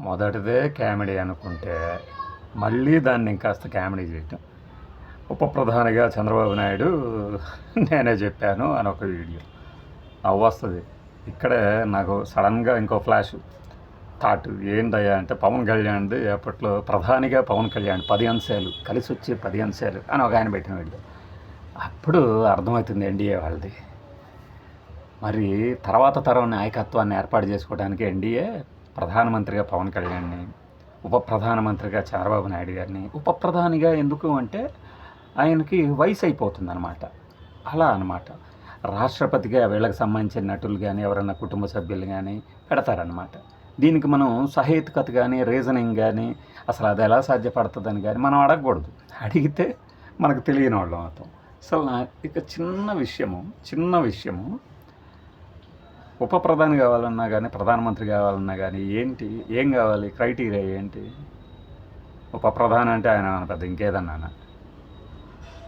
మొదటిదే comedy అనుకుంటే మళ్ళీ దాన్ని ఇంకాస్త కామెడీ చేయటం. ఉప ప్రధానిగా చంద్రబాబు నాయుడు నేనే చెప్పాను అని ఒక వీడియో వస్తుంది. ఇక్కడే నాకు సడన్గా ఇంకో ఫ్లాష్ థాట్ ఏంటయ్యా అంటే, పవన్ కళ్యాణ్ది అప్పట్లో ప్రధానిగా పవన్ కళ్యాణ్ 10 అంశాలు కలిసి వచ్చే 10 అంశాలు అని ఒక ఆయన పెట్టిన వీడియో. అప్పుడు అర్థమవుతుంది ఎన్డీఏ వాళ్ళది. మరి తర్వాత తరం నాయకత్వాన్ని ఏర్పాటు చేసుకోవడానికి ఎన్డీఏ ప్రధానమంత్రిగా పవన్ కళ్యాణ్ని, ఉప ప్రధానమంత్రిగా చంద్రబాబు నాయుడు గారిని, ఉప ప్రధానిగా ఎందుకు అంటే ఆయనకి వయసు అయిపోతుంది అనమాట. అలా అనమాట. రాష్ట్రపతిగా వీళ్ళకి సంబంధించిన నటులు కానీ ఎవరైనా కుటుంబ సభ్యులు కానీ పెడతారనమాట. దీనికి మనం సహేతుకత కానీ రీజనింగ్ కానీ అసలు అది ఎలా సాధ్యపడుతుందని కానీ మనం అడగకూడదు. అడిగితే మనకు తెలియని వాళ్ళం అవుతాం. అసలు ఇక చిన్న విషయము ఉప ప్రధాని కావాలన్నా కానీ ప్రధానమంత్రి కావాలన్నా కానీ ఏం కావాలి, క్రైటీరియా ఏంటి? ఉప ప్రధాని అంటే ఆయన పెద్ద ఇంకేదన్నా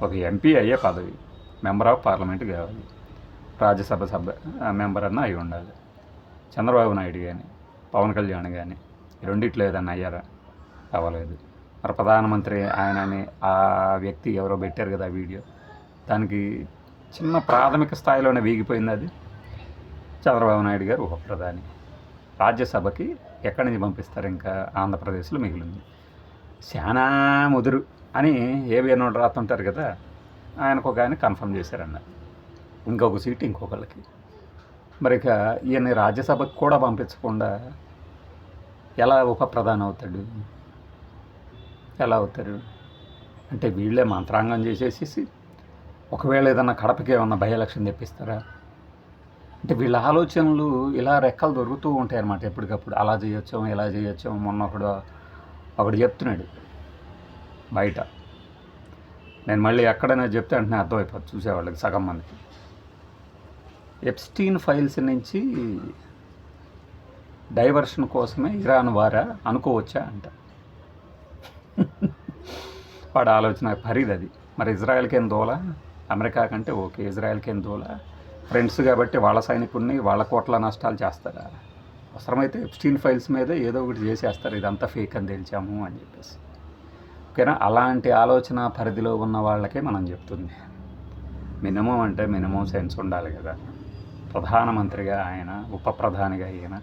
ఒక ఎంపీ అయ్యే పదవి, మెంబర్ ఆఫ్ పార్లమెంట్ కావాలి, రాజ్యసభ మెంబర్ అన్న అయి ఉండాలి. చంద్రబాబు నాయుడు కానీ పవన్ కళ్యాణ్ కానీ రెండిట్లో ఏదన్నా అయ్యారా? అవ్వలేదు. మరి ప్రధానమంత్రి ఆయనని ఆ వ్యక్తి ఎవరో పెట్టారు కదా వీడియో, దానికి చిన్న ప్రాథమిక స్థాయిలోనే వీగిపోయింది అది. చంద్రబాబు నాయుడు గారు ఉప ప్రధాని, రాజ్యసభకి ఎక్కడి నుంచి పంపిస్తారు? ఇంకా ఆంధ్రప్రదేశ్లో మిగిలింది. శానా ముదురు అని ఏబిఎన్ రాస్తుంటారు కదా, ఆయనకు ఒక ఆయన కన్ఫర్మ్ చేశారన్నారు. ఇంకొక సీటు ఇంకొకళ్ళకి. మరి ఇక ఈయన్ని రాజ్యసభకు కూడా పంపించకుండా ఎలా ఉప ప్రధాని అవుతాడు? ఎలా అవుతారు అంటే వీళ్ళే మంత్రాంగం చేసేసి ఒకవేళ ఏదన్నా కడపకి ఏమన్నా బై ఎలక్షన్ తెప్పిస్తారా అంటే వీళ్ళ ఆలోచనలు ఇలా రెక్కలు దొరుకుతూ ఉంటాయి అన్నమాట ఎప్పటికప్పుడు. అలా చేయొచ్చాం ఇలా చేయొచ్చాం. మొన్న ఒకడు చెప్తున్నాడు బయట, నేను మళ్ళీ ఎక్కడైనా చెప్తే వెంటనే అర్థమైపోతుంది చూసేవాళ్ళకి సగం మందికి. ఎప్స్టీన్ ఫైల్స్ నుంచి డైవర్షన్ కోసమే ఇరాన్ వారా అనుకోవచ్చా అంట. వాడు ఆలోచన పరిధది. మరి ఇజ్రాయెల్కి ఏం దోలా? అమెరికా కంటే ఓకే, ఇజ్రాయెల్కి ఏం దోలా? ఫ్రెండ్స్ కాబట్టి వాళ్ళ సైనికుల్ని వాళ్ళ కోట్ల నష్టాలు చేస్తారా? అవసరమైతే ఎప్స్టీన్ ఫైల్స్ మీద ఏదో ఒకటి చేసేస్తారు, ఇదంతా ఫేక్ అని తెలిసాము అని చెప్పేసి. ఓకేనా? అలాంటి ఆలోచన పరిధిలో ఉన్న వాళ్ళకే మనం చెప్తుంది. మినిమం అంటే మినిమం సెన్స్ ఉండాలి కదా. ప్రధానమంత్రిగా ఆయన, ఉప ప్రధానిగా ఈయన,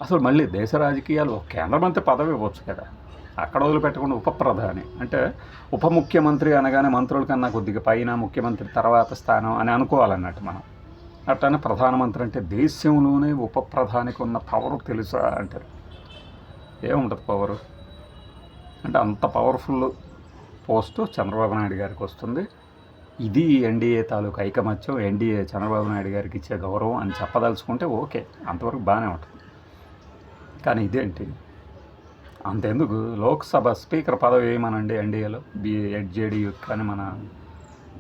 అసలు మళ్ళీ దేశ రాజకీయాలు కేంద్ర మంత్రి పదవి ఇవ్వచ్చు కదా, అక్కడ వదిలిపెట్టకుండా ఉప ప్రధాని అంటే ఉప ముఖ్యమంత్రి అనగానే మంత్రుల కన్నా కొద్దిగా పైన, ముఖ్యమంత్రి తర్వాత స్థానం అని అనుకోవాలన్నట్టు మనం. అట్లానే ప్రధానమంత్రి అంటే దేశంలోనే ఉప ప్రధానికి ఉన్న పవర్ తెలుసా అంటారు. ఏముంటుంది పవరు అంటే అంత పవర్ఫుల్ పోస్టు చంద్రబాబు నాయుడు గారికి వస్తుంది. ఇది ఎన్డీఏ తాలూకు ఐకమత్యం, ఎన్డీఏ చంద్రబాబు నాయుడు గారికి ఇచ్చే గౌరవం అని చెప్పదలుచుకుంటే ఓకే, అంతవరకు బాగానే ఉంటుంది. కానీ ఇదేంటి అంతెందుకు, లోక్సభ స్పీకర్ పదవి వేయమనండి ఎన్డీఏలో, జేడీయూ కానీ మన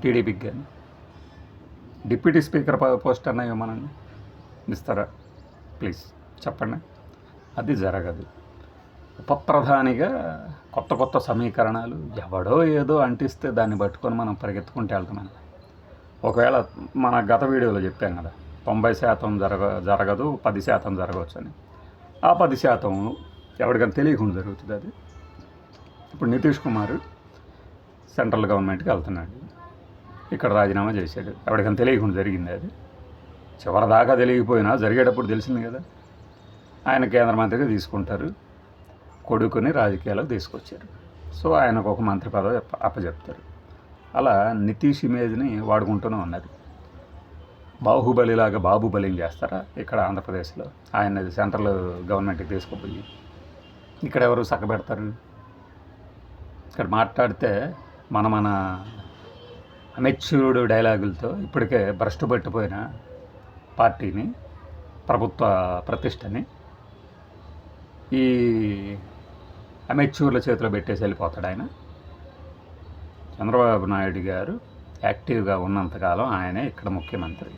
టీడీపీకి కానీ. డిప్యూటీ స్పీకర్ పోస్ట్ అన్నా ఇవ్వమనండి, ఇస్తారా? ప్లీజ్ చెప్పండి. అది జరగదు. ఉప ప్రధానిగా కొత్త సమీకరణాలు ఎవడో ఏదో అంటిస్తే దాన్ని పట్టుకొని మనం పరిగెత్తుకుంటూ వెళ్తున్నాం. ఒకవేళ మన గత వీడియోలో చెప్పాం కదా, 90% జరగదు, 10% జరగవచ్చు అని. ఆ 10% ఎవరికైనా తెలియకుండా జరుగుతుంది అది. ఇప్పుడు నితీష్ కుమార్ సెంట్రల్ గవర్నమెంట్కి వెళ్తున్నాడు, ఇక్కడ రాజీనామా చేశాడు, ఎవరికైనా తెలియకుండా జరిగింది అది. చివరిదాకా తెలియకపోయినా జరిగేటప్పుడు తెలిసింది కదా. ఆయన కేంద్ర మంత్రిగా తీసుకుంటారు, కొడుకుని రాజకీయాలకు తీసుకొచ్చారు. సో ఆయనకు ఒక మంత్రి పదవి అప్పచెప్తారు. అలా నితీష్ ఇమేజ్ని వాడుకుంటూనే ఉన్నారు. బాహుబలిలాగా బాబుబలిని చేస్తారా ఇక్కడ ఆంధ్రప్రదేశ్లో? ఆయన సెంట్రల్ గవర్నమెంట్కి తీసుకుపోయి ఇక్కడ ఎవరు చక్కబెడతారు? ఇక్కడ మాట్లాడితే మన అమెచ్యూర్డ్ డైలాగులతో ఇప్పటికే భ్రష్టు పట్టిపోయిన పార్టీని, ప్రభుత్వ ప్రతిష్టని ఈ అమెచ్యూర్ల చేతిలో పెట్టేసి వెళ్ళిపోతాడు ఆయన. చంద్రబాబు నాయుడు గారు యాక్టివ్గా ఉన్నంతకాలం ఆయనే ఇక్కడ ముఖ్యమంత్రి.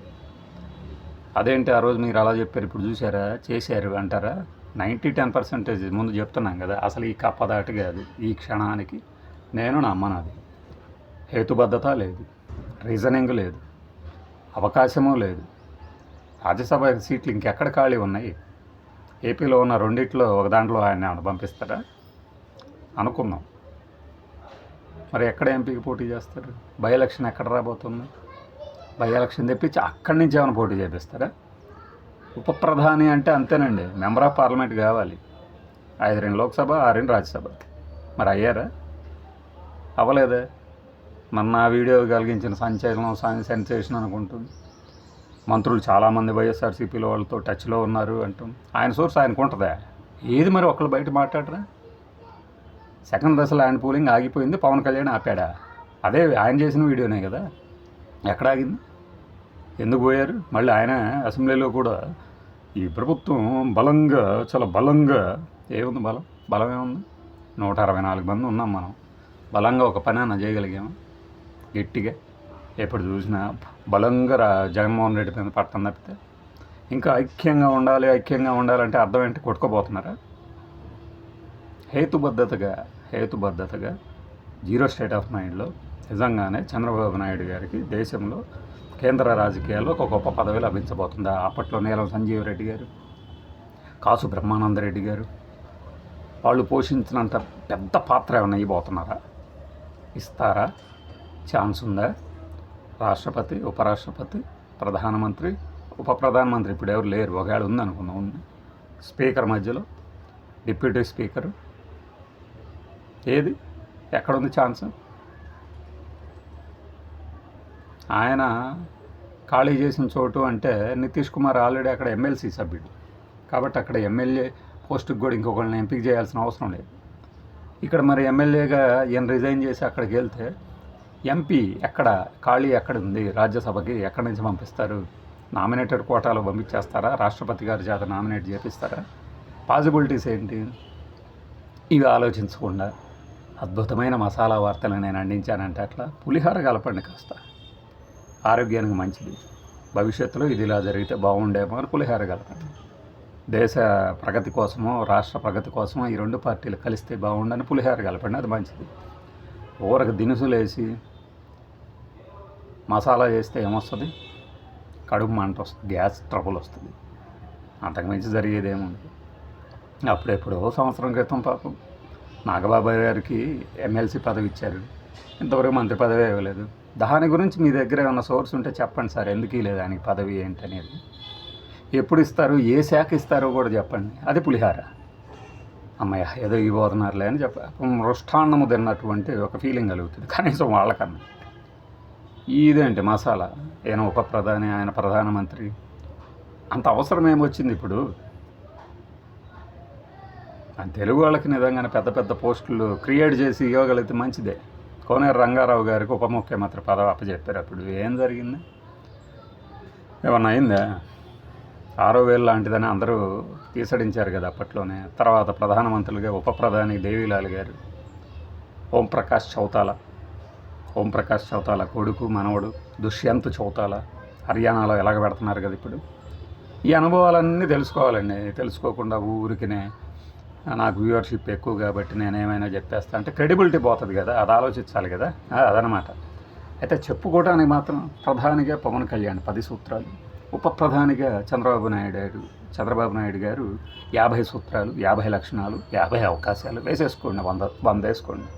అదేంటి ఆ రోజు మీరు అలా చెప్పారు, ఇప్పుడు చూసారా చేశారు అంటారా? 90-10% ముందు చెప్తున్నాం కదా. అసలు ఈ కప్పదాటి కాదు, ఈ క్షణానికి నేను నమ్మను. అది హేతుబద్ధత లేదు, రీజనింగ్ లేదు, అవకాశము లేదు. రాజ్యసభ సీట్లు ఇంకెక్కడ ఖాళీ ఉన్నాయి? ఏపీలో ఉన్న రెండిట్లో ఒక దాంట్లో ఆయన ఏమైనా పంపిస్తారా? అనుకుందాం. మరి ఎక్కడ ఎంపీకి పోటీ చేస్తారు? బై ఎలక్షన్ ఎక్కడ రాబోతుంది? బై ఎలక్షన్ తెప్పించి అక్కడి నుంచి ఏమైనా పోటీ చేపిస్తారా? ఉప ప్రధాని అంటే అంతేనండి, మెంబర్ ఆఫ్ పార్లమెంట్ కావాలి. 5 లోక్సభ, 6 రాజ్యసభ. మరి అయ్యారా? అవ్వలేదే. మొన్న ఆ వీడియో కలిగించిన సంచలనం సెన్సేషన్ అనుకుంటుంది. మంత్రులు చాలామంది వైఎస్ఆర్సీపీలో వాళ్ళతో టచ్లో ఉన్నారు అంటాం. ఆయన సోర్స్ ఆయనకు ఉంటుందా? ఏది మరి ఒకళ్ళు బయట మాట్లాడరా? సెకండ్ దశ ల్యాండ్ పూలింగ్ ఆగిపోయింది, పవన్ కళ్యాణ్ ఆపాడా? అదే ఆయన చేసిన వీడియోనే కదా. ఎక్కడ ఆగింది? ఎందుకు పోయారు? మళ్ళీ ఆయన అసెంబ్లీలో కూడా ఈ ప్రభుత్వం బలంగా, చాలా బలంగా, ఏముంది బలం ఏముంది? 164 మంది ఉన్నాం మనం. బలంగా ఒక పని అన్న చేయగలిగాము గట్టిగా? ఎప్పుడు చూసినా బలంగా జగన్మోహన్ రెడ్డి మీద పట్టం తప్పితే ఇంకా ఐక్యంగా ఉండాలంటే అర్థం ఏంటి? కొట్టుకోబోతున్నారా? హేతుబద్ధతగా జీరో స్టేట్ ఆఫ్ మైండ్లో నిజంగానే చంద్రబాబు నాయుడు గారికి దేశంలో కేంద్ర రాజకీయాల్లో ఒక గొప్ప పదవి లభించబోతుందా? అప్పట్లో నీలం సంజీవ్ రెడ్డి గారు, కాసు బ్రహ్మానందరెడ్డి గారు వాళ్ళు పోషించినంత పెద్ద పాత్ర ఏమైనా ఇవ్వబోతున్నారా? ఇస్తారా? ఛాన్స్ ఉందా? రాష్ట్రపతి, ఉపరాష్ట్రపతి, ప్రధానమంత్రి, ఉప ప్రధానమంత్రి ఇప్పుడు ఎవరు లేరు. ఒకవేళ ఉందనుకున్నాం. ఉంది. స్పీకర్ మధ్యలో డిప్యూటీ స్పీకరు. ఏది? ఎక్కడుంది ఛాన్స్? ఆయన ఖాళీ చేసిన చోటు అంటే నితీష్ కుమార్ ఆల్రెడీ అక్కడ ఎమ్మెల్సీ సభ్యుడు కాబట్టి అక్కడ ఎమ్మెల్యే పోస్టుకి కూడా ఇంకొకరిని ఎంపిక చేయాల్సిన అవసరం లేదు. ఇక్కడ మరి ఎమ్మెల్యేగా ఈయన రిజైన్ చేసి అక్కడికి వెళ్తే ఎంపీ ఎక్కడ ఖాళీ ఎక్కడ ఉంది? రాజ్యసభకి ఎక్కడి నుంచి పంపిస్తారు? నామినేటెడ్ కోటాలో పంపించేస్తారా? రాష్ట్రపతి గారి చేత నామినేట్ చేపిస్తారా? పాసిబిలిటీస్ ఏంటి? ఇవి ఆలోచించకుండా అద్భుతమైన మసాలా వార్తలు నేను అందించానంటే అట్లా పులిహార కలపండి కాస్త. ఆరోగ్యానికి మంచిది. భవిష్యత్తులో ఇది ఇలా జరిగితే బాగుండేమో అని పులిహార కలపండి. దేశ ప్రగతి కోసమో రాష్ట్ర ప్రగతి కోసమో ఈ 2 పార్టీలు కలిస్తే బాగుండని పులిహార కలపండి. అది మంచిది. ఊరకు దినుసులు వేసి మసాలా చేస్తే ఏమొస్తుంది? కడుపు మంట వస్తుంది, గ్యాస్ ట్రబుల్ వస్తుంది. అంతకుమించి జరిగేదేముంది? అప్పుడెప్పుడో సంవత్సరం క్రితం పాపం నాగబాబు గారికి ఎమ్మెల్సీ పదవి ఇచ్చారు, ఇంతవరకు మంత్రి పదవి ఇవ్వలేదు. దాని గురించి మీ దగ్గర ఏమైనా సోర్స్ ఉంటే చెప్పండి సార్, ఎందుకు ఇవ్వలేదు ఆయనకి పదవి ఏంటనేది. ఎప్పుడు ఇస్తారు, ఏ శాఖ ఇస్తారో కూడా చెప్పండి. అది పులిహార. అమ్మయ్య ఏదో ఇవ్వబోతున్నారులే అని మృష్టాన్నము తిన్నటువంటి ఒక ఫీలింగ్ కలుగుతుంది కనీసం వాళ్ళకన్నా. ఇదేంటి మసాలా? ఈయన ఉప ప్రధాని, ఆయన ప్రధానమంత్రి, అంత అవసరం ఏమొచ్చింది ఇప్పుడు? తెలుగు వాళ్ళకి నిజంగానే పెద్ద పెద్ద పోస్టులు క్రియేట్ చేసి ఇవ్వగలిగితే మంచిదే. కోనేరు రంగారావు గారికి ఉప ముఖ్యమంత్రి పదవి అప్పచెప్పారు. అప్పుడు ఏం జరిగింది? ఏమన్నా అయిందా? 6000 లాంటిదని అందరూ తీసడించారు కదా అప్పట్లోనే. తర్వాత ప్రధానమంత్రులుగా ఉప ప్రధాని దేవీలాల్ గారు, ఓంప్రకాష్ చౌతాలా కొడుకు మనవడు దుష్యంత్ చౌతాలా హర్యానాలో ఎలాగ పెడుతున్నారు కదా ఇప్పుడు. ఈ అనుభవాలన్నీ తెలుసుకోవాలండి. తెలుసుకోకుండా ఊరికినే నాకు వ్యూవర్షిప్ ఎక్కువ కాబట్టి నేనేమైనా చెప్పేస్తా అంటే క్రెడిబిలిటీ పోతుంది కదా, అది ఆలోచించాలి కదా. అదనమాట. అయితే చెప్పుకోవడానికి మాత్రం ప్రధానిగా పవన్ కళ్యాణ్ 10 సూత్రాలు, ఉప ప్రధానిగా చంద్రబాబు నాయుడు గారు 50 సూత్రాలు, 50 లక్షణాలు, 50 అవకాశాలు వేసేసుకోండి. 100 వేసుకోండి.